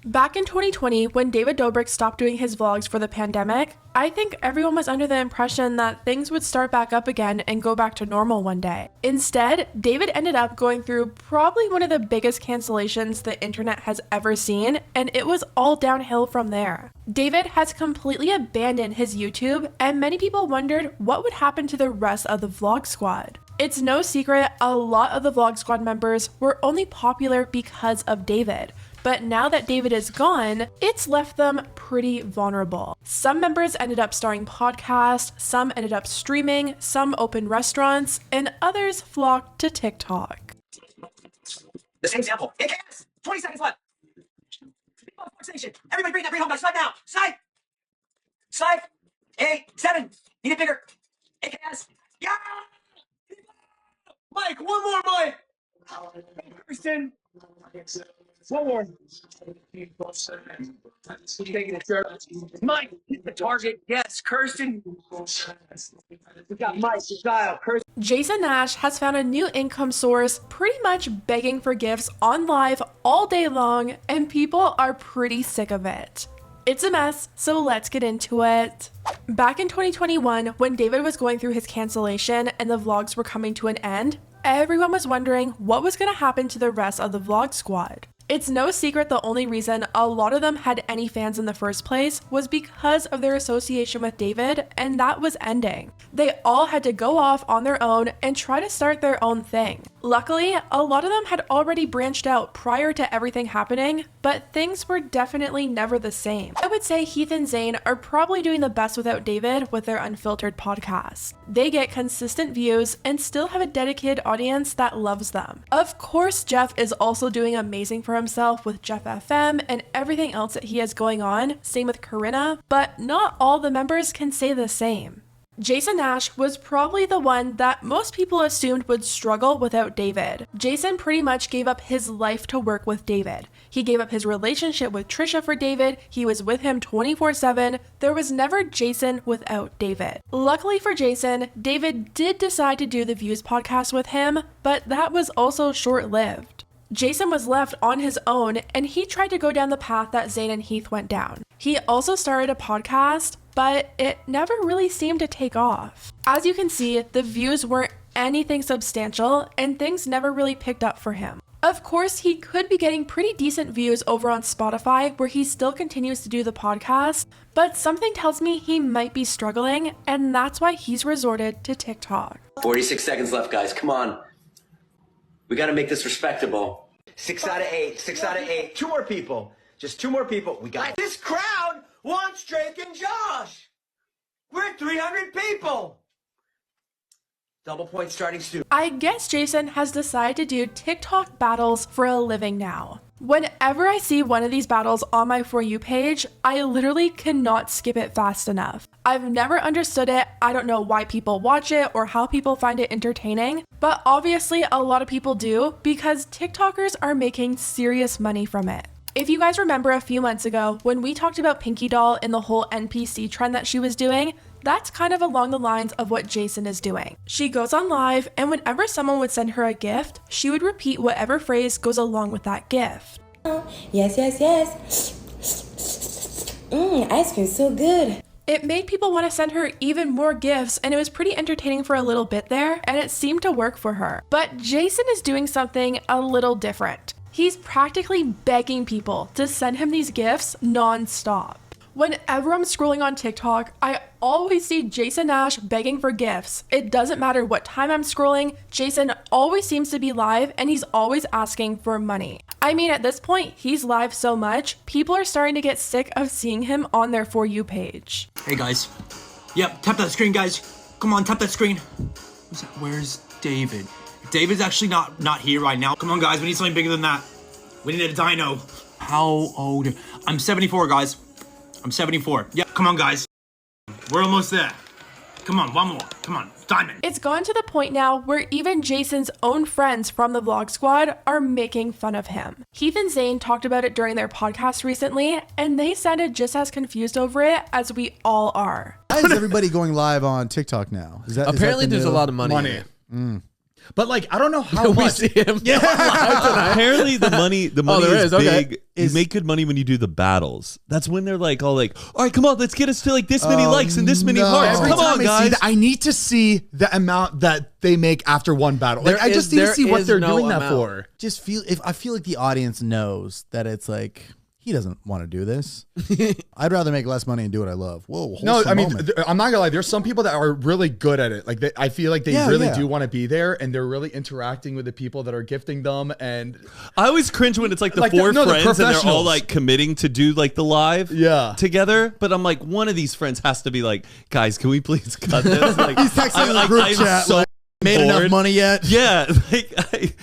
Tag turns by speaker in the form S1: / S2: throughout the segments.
S1: Back in 2020, when David Dobrik stopped doing his vlogs for the pandemic, I think everyone was under the impression that things would start back up again and go back to normal one day. Instead, David ended up going through probably one of the biggest cancellations the internet has ever seen, and it was all downhill from there. David has completely abandoned his YouTube, and many people wondered what would happen to the rest of the Vlog Squad. It's no secret a lot of the Vlog Squad members were only popular because of David. But now that David is gone, it's left them pretty vulnerable. Some members ended up starting podcasts, some ended up streaming, some opened restaurants, and others flocked to TikTok.
S2: The same sample. AKS! 20 seconds left. Station. Everybody bring home. Snipe now. Snipe! Snipe! 8, 7. Need it bigger. AKS. Yeah! Mike, one more, Mike! Kirsten. One more. Mike, hit the target. Yes, Kirsten. We got Mike, Kyle, Kirsten.
S1: Jason Nash has found a new income source, pretty much begging for gifts on live all day long, and people are pretty sick of it. It's a mess, so let's get into it. Back in 2021, when David was going through his cancellation and the vlogs were coming to an end, everyone was wondering what was going to happen to the rest of the Vlog Squad. It's no secret the only reason a lot of them had any fans in the first place was because of their association with David, and that was ending. They all had to go off on their own and try to start their own thing. Luckily, a lot of them had already branched out prior to everything happening, but things were definitely never the same. I would say Heath and Zane are probably doing the best without David with their Unfiltered podcast. They get consistent views and still have a dedicated audience that loves them. Of course, Jeff is also doing amazing for himself with Jeff FM and everything else that he has going on, same with Corinna, but not all the members can say the same. Jason Nash was probably the one that most people assumed would struggle without David. Jason pretty much gave up his life to work with David. He gave up his relationship with Trisha for David. He was with him 24/7. There was never Jason without David. Luckily for Jason, David did decide to do the Views podcast with him, but that was also short-lived. Jason was left on his own, and he tried to go down the path that Zane and Heath went down. He also started a podcast, but it never really seemed to take off. As you can see, the views weren't anything substantial, and things never really picked up for him. Of course, he could be getting pretty decent views over on Spotify, where he still continues to do the podcast, but something tells me he might be struggling, and that's why he's resorted to TikTok.
S2: 46 seconds left, guys. Come on. We got to make this respectable. 6 out of 8. 6 out of 8. 2 more people. Just 2 more people. We got it. This crowd wants Drake and Josh. We're at 300 people. Double point starting soon.
S1: I guess Jason has decided to do TikTok battles for a living now. Whenever I see one of these battles on my For You page, I literally cannot skip it fast enough. I've never understood it. I don't know why people watch it or how people find it entertaining, but obviously a lot of people do because TikTokers are making serious money from it. If you guys remember a few months ago when we talked about Pinky Doll and the whole NPC trend that she was doing, that's kind of along the lines of what Jason is doing. She goes on live, and whenever someone would send her a gift, she would repeat whatever phrase goes along with that gift.
S3: Yes, yes, yes. Ice cream's so good.
S1: It made people want to send her even more gifts, and it was pretty entertaining for a little bit there, and it seemed to work for her. But Jason is doing something a little different. He's practically begging people to send him these gifts non-stop. Whenever I'm scrolling on TikTok, I always see Jason Nash begging for gifts. It doesn't matter what time I'm scrolling, Jason always seems to be live and he's always asking for money. I mean, at this point, he's live so much, people are starting to get sick of seeing him on their For You page.
S4: Hey guys. Yep, tap that screen, guys. Come on, tap that screen. Where's David? David's actually not here right now. Come on, guys, we need something bigger than that. We need a dino. How old? I'm 74, guys. I'm 74. Yeah, come on, guys. We're almost there. Come on, one more. Come on, diamond.
S1: It's gone to the point now where even Jason's own friends from the Vlog Squad are making fun of him. Heath and Zane talked about it during their podcast recently, and they sounded just as confused over it as we all are.
S5: Why is everybody going live on TikTok now?
S6: Apparently there's a lot of money.
S5: But like, I don't know how
S6: We
S5: much.
S6: see him.
S5: Yeah.
S7: Apparently the money
S6: there
S7: is
S6: is, okay.
S7: big. You make good money when you do the battles. That's when they're like all like, all right, come on, let's get us to like this many likes and this many hearts.
S5: Every
S7: Come
S5: time
S7: on,
S5: I see
S7: guys.
S5: that, I need to see the amount that they make after one battle. Like, I just need to see what they're doing that for.
S8: Just I feel like the audience knows that it's like he doesn't want to do this. I'd rather make less money and do what I love. Whoa,
S5: No, I mean,
S8: moment.
S5: I'm not gonna lie. There's some people that are really good at it. Like, I feel like they really do want to be there, and they're really interacting with the people that are gifting them. And
S7: I always cringe when it's like the
S5: Like
S7: four
S5: the
S7: friends and they're all
S5: professionals.
S7: like committing to do like the live together. But I'm like, one of these friends has to be like, guys, can we please cut this? Like,
S8: He's texting in the group chat,
S7: so
S8: like, made enough
S7: bored.
S8: money yet?
S7: Yeah. Like,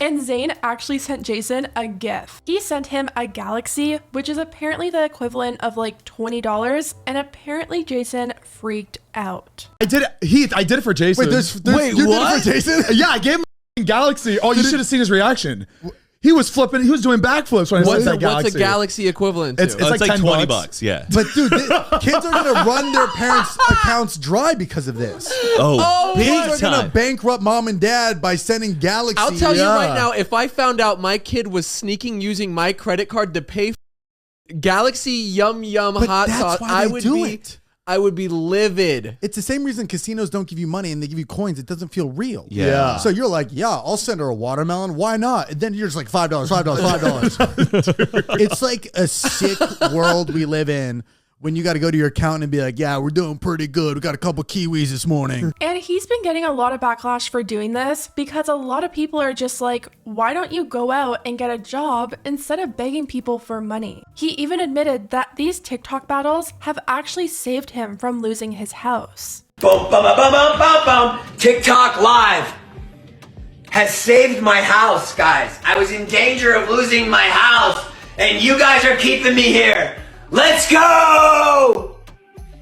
S1: And Zayn actually sent Jason a gift. He sent him a Galaxy, which is apparently the equivalent of like $20, and apparently Jason freaked out.
S5: I did it, Heath. I did it for Jason.
S8: Wait, you did it for Jason?
S5: Yeah, I gave him a Galaxy. Oh, you should have seen his reaction. He was flipping. He was doing backflips when I said that Galaxy.
S6: What's a Galaxy equivalent to?
S5: It's like
S7: like
S5: 10
S7: $20.
S5: bucks.
S7: Yeah.
S8: But dude, kids are gonna run their parents' accounts dry because of this.
S7: Oh,
S8: Kids
S7: big
S8: are gonna
S7: time.
S8: bankrupt mom and dad by sending Galaxy.
S6: I'll tell you right now, if I found out my kid was sneaking using my credit card to pay for Galaxy Yum Yum
S8: But
S6: hot
S8: that's
S6: sauce,
S8: why
S6: I
S8: they
S6: would
S8: do
S6: be
S8: it.
S6: I would be livid.
S8: It's the same reason casinos don't give you money and they give you coins. It doesn't feel real.
S7: Yeah.
S8: So you're like, yeah, I'll send her a watermelon. Why not? And then you're just like $5, $5. It's like a sick world we live in when you got to go to your accountant and be like, yeah, we're doing pretty good. We got a couple kiwis this morning.
S1: And he's been getting a lot of backlash for doing this because a lot of people are just like, why don't you go out and get a job instead of begging people for money? He even admitted that these TikTok battles have actually saved him from losing his house.
S2: Boom, bum, bum, bum, bum, bum. TikTok Live has saved my house, guys. I was in danger of losing my house, and you guys are keeping me here. Let's go!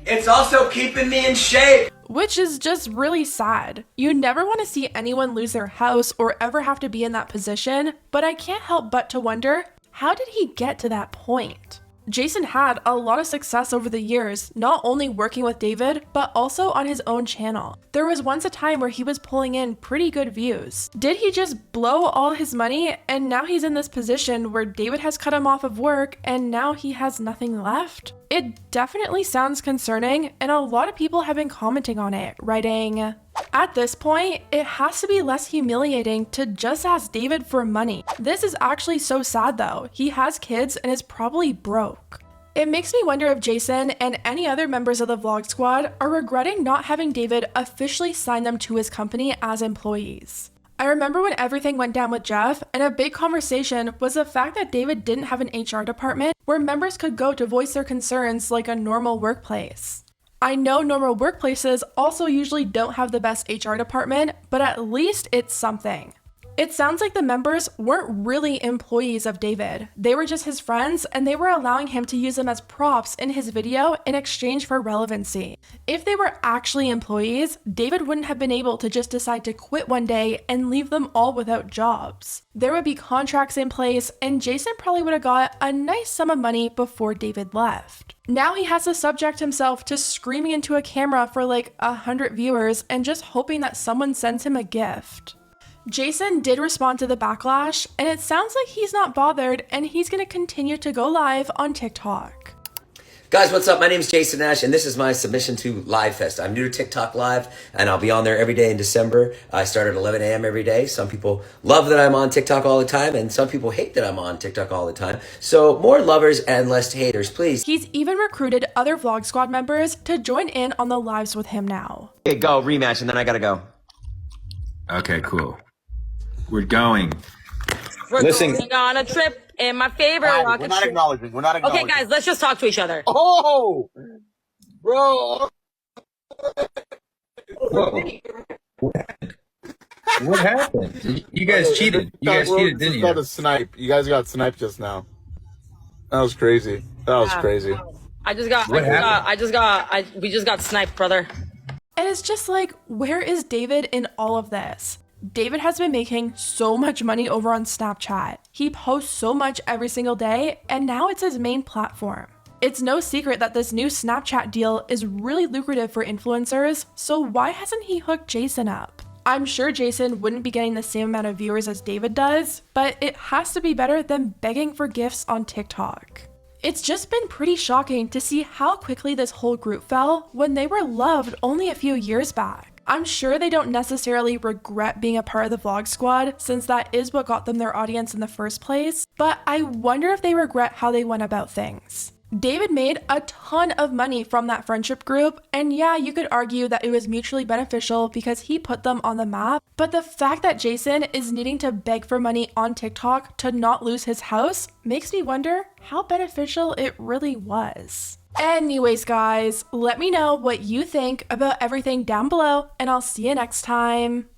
S2: It's also keeping me in shape.
S1: Which is just really sad. You never want to see anyone lose their house or ever have to be in that position, but I can't help but to wonder, how did he get to that point? Jason had a lot of success over the years, not only working with David, but also on his own channel. There was once a time where he was pulling in pretty good views. Did he just blow all his money and now he's in this position where David has cut him off of work and now he has nothing left? It definitely sounds concerning, and a lot of people have been commenting on it, writing, at this point, it has to be less humiliating to just ask David for money. This is actually so sad though. He has kids and is probably broke. It makes me wonder if Jason and any other members of the Vlog Squad are regretting not having David officially sign them to his company as employees. I remember when everything went down with Jeff, and a big conversation was the fact that David didn't have an HR department where members could go to voice their concerns like a normal workplace. I know normal workplaces also usually don't have the best HR department, but at least it's something. It sounds like the members weren't really employees of David. They were just his friends, and they were allowing him to use them as props in his video in exchange for relevancy. If they were actually employees, David wouldn't have been able to just decide to quit one day and leave them all without jobs. There would be contracts in place, and Jason probably would have got a nice sum of money before David left. Now he has to subject himself to screaming into a camera for like 100 viewers and just hoping that someone sends him a gift. Jason did respond to the backlash, and it sounds like he's not bothered and he's going to continue to go live on TikTok.
S2: Guys, what's up? My name is Jason Nash, and this is my submission to Live Fest. I'm new to TikTok Live, and I'll be on there every day in December. I start at 11 a.m. every day. Some people love that I'm on TikTok all the time, and some people hate that I'm on TikTok all the time. So more lovers and less haters, please.
S1: He's even recruited other Vlog Squad members to join in on the lives with him now.
S2: Okay, go, rematch, and then I gotta go.
S9: Okay, cool. We're going.
S10: We're
S2: Listen.
S10: going on a trip in my favorite rocket
S11: We're not
S10: ship.
S11: acknowledging. We're not acknowledging.
S10: Okay, guys, let's just talk to each other.
S11: Oh, bro.
S9: What happened? You guys cheated. You guys cheated, didn't
S11: Got
S9: you?
S11: a snipe. You guys got sniped just now. That was crazy. That was crazy.
S10: We just got sniped, brother.
S1: And it's just like, where is David in all of this? David has been making so much money over on Snapchat. He posts so much every single day, and now it's his main platform. It's no secret that this new Snapchat deal is really lucrative for influencers, so why hasn't he hooked Jason up? I'm sure Jason wouldn't be getting the same amount of viewers as David does, but it has to be better than begging for gifts on TikTok. It's just been pretty shocking to see how quickly this whole group fell when they were loved only a few years back. I'm sure they don't necessarily regret being a part of the Vlog Squad, since that is what got them their audience in the first place, but I wonder if they regret how they went about things. David made a ton of money from that friendship group, and yeah, you could argue that it was mutually beneficial because he put them on the map, but the fact that Jason is needing to beg for money on TikTok to not lose his house makes me wonder how beneficial it really was. Anyways, guys, let me know what you think about everything down below, and I'll see you next time.